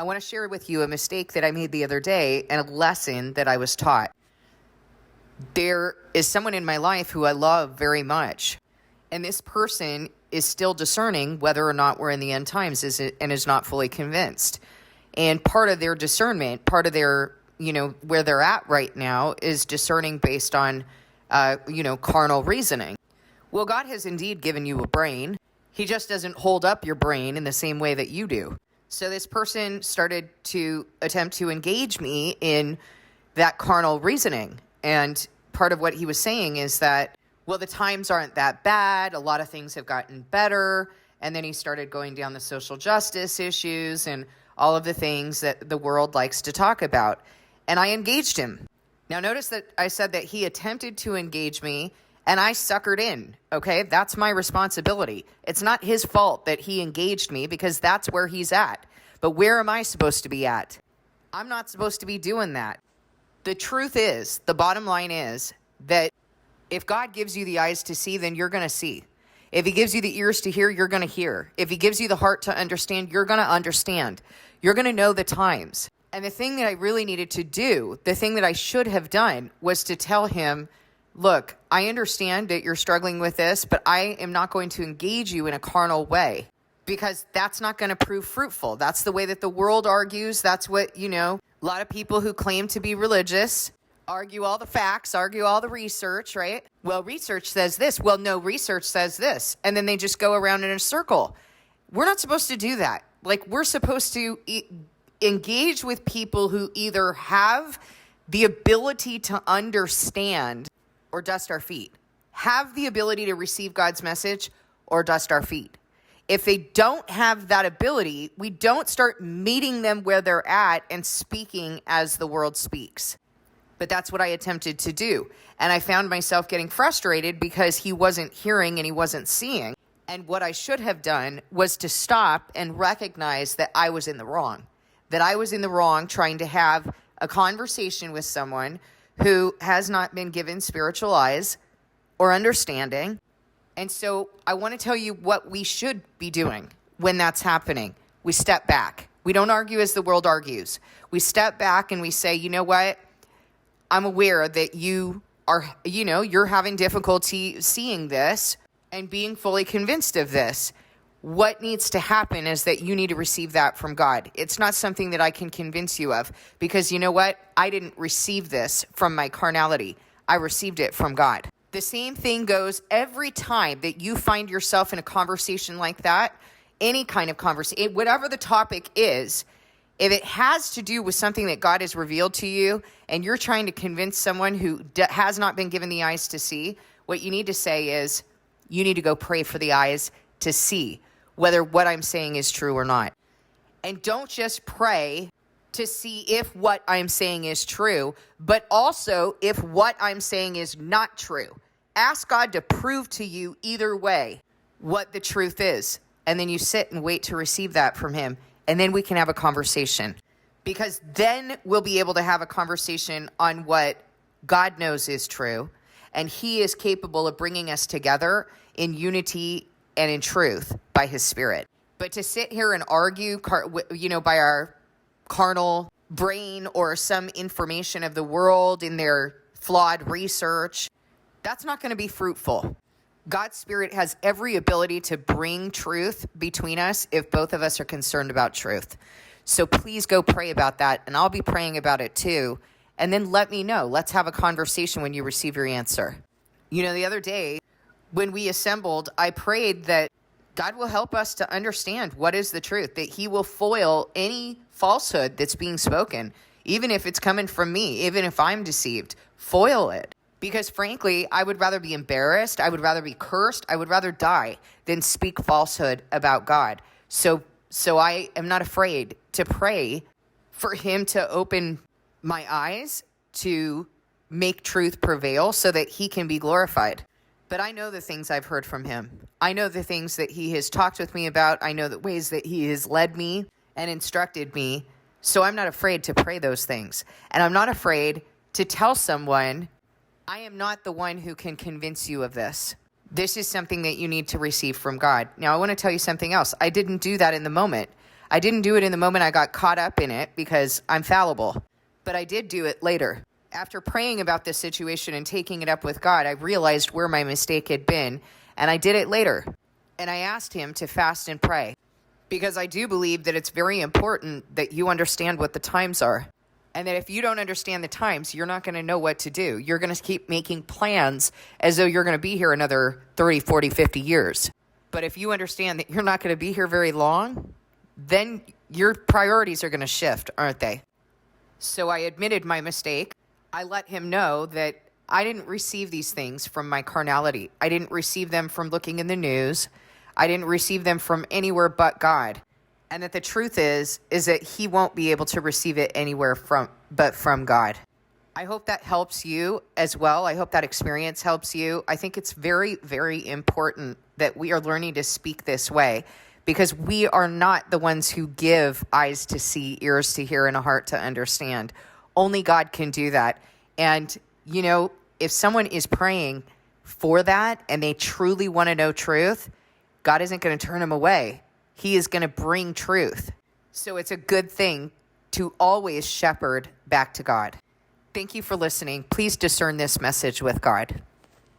I want to share with you a mistake that I made the other day and a lesson that I was taught. There is someone in my life who I love very much, and this person is still discerning whether or not we're in the end times and is not fully convinced. And part of their discernment, part of their, where they're at right now is discerning based on, carnal reasoning. Well, God has indeed given you a brain. He just doesn't hold up your brain in the same way that you do. So this person started to attempt to engage me in that carnal reasoning. And part of what he was saying is that, well, the times aren't that bad. A lot of things have gotten better. And then he started going down the social justice issues and all of the things that the world likes to talk about. And I engaged him. Now, notice that I said that he attempted to engage me and I suckered in, okay? That's my responsibility. It's not his fault that he engaged me because that's where he's at. But where am I supposed to be at? I'm not supposed to be doing that. The truth is, the bottom line is that if God gives you the eyes to see, then you're going to see. If he gives you the ears to hear, you're going to hear. If he gives you the heart to understand, you're going to understand. You're going to know the times. And the thing that I really needed to do, the thing that I should have done, was to tell him, look, I understand that you're struggling with this, but I am not going to engage you in a carnal way because that's not going to prove fruitful. That's the way that the world argues. That's what, a lot of people who claim to be religious argue all the facts, argue all the research, right? Well, research says this. Well, no, research says this. And then they just go around in a circle. We're not supposed to do that. Like, we're supposed to engage with people who either have the ability to understand or dust our feet, have the ability to receive God's message or dust our feet. If they don't have that ability, we don't start meeting them where they're at and speaking as the world speaks. But that's what I attempted to do. And I found myself getting frustrated because he wasn't hearing and he wasn't seeing. And what I should have done was to stop and recognize that I was in the wrong. That I was in the wrong trying to have a conversation with someone who has not been given spiritual eyes or understanding. And so I want to tell you what we should be doing when that's happening. We step back. We don't argue as the world argues. We step back and we say, you know what? I'm aware that you are, you're having difficulty seeing this and being fully convinced of this. What needs to happen is that you need to receive that from God. It's not something that I can convince you of because you know what? I didn't receive this from my carnality. I received it from God. The same thing goes every time that you find yourself in a conversation like that, any kind of conversation, whatever the topic is, if it has to do with something that God has revealed to you and you're trying to convince someone who has not been given the eyes to see, what you need to say is you need to go pray for the eyes to see whether what I'm saying is true or not. And don't just pray to see if what I'm saying is true, but also if what I'm saying is not true. Ask God to prove to you either way what the truth is. And then you sit and wait to receive that from him. And then we can have a conversation. Because then we'll be able to have a conversation on what God knows is true. And he is capable of bringing us together in unity and in truth by his Spirit. But to sit here and argue, by our carnal brain or some information of the world in their flawed research, that's not going to be fruitful. God's Spirit has every ability to bring truth between us if both of us are concerned about truth. So please go pray about that, and I'll be praying about it too. And then let me know. Let's have a conversation when you receive your answer. The other day, when we assembled, I prayed that God will help us to understand what is the truth, that he will foil any falsehood that's being spoken, even if it's coming from me, even if I'm deceived, foil it. Because frankly, I would rather be embarrassed, I would rather be cursed, I would rather die than speak falsehood about God. So I am not afraid to pray for him to open my eyes to make truth prevail so that he can be glorified. But I know the things I've heard from him. I know the things that he has talked with me about. I know the ways that he has led me and instructed me. So I'm not afraid to pray those things. And I'm not afraid to tell someone, I am not the one who can convince you of this. This is something that you need to receive from God. Now, I want to tell you something else. I didn't do that in the moment. I didn't do it in the moment I got caught up in it because I'm fallible, but I did do it later. After praying about this situation and taking it up with God, I realized where my mistake had been, and I did it later. And I asked him to fast and pray because I do believe that it's very important that you understand what the times are. And that if you don't understand the times, you're not going to know what to do. You're going to keep making plans as though you're going to be here another 30, 40, 50 years. But if you understand that you're not going to be here very long, then your priorities are going to shift, aren't they? So I admitted my mistake. I let him know that I didn't receive these things from my carnality. I didn't receive them from looking in the news. I didn't receive them from anywhere but God. And that the truth is that he won't be able to receive it anywhere but from God. I hope that helps you as well. I hope that experience helps you. I think it's very, very important that we are learning to speak this way because we are not the ones who give eyes to see, ears to hear, and a heart to understand. Only God can do that. And, if someone is praying for that and they truly want to know truth, God isn't going to turn them away. He is going to bring truth. So it's a good thing to always shepherd back to God. Thank you for listening. Please discern this message with God.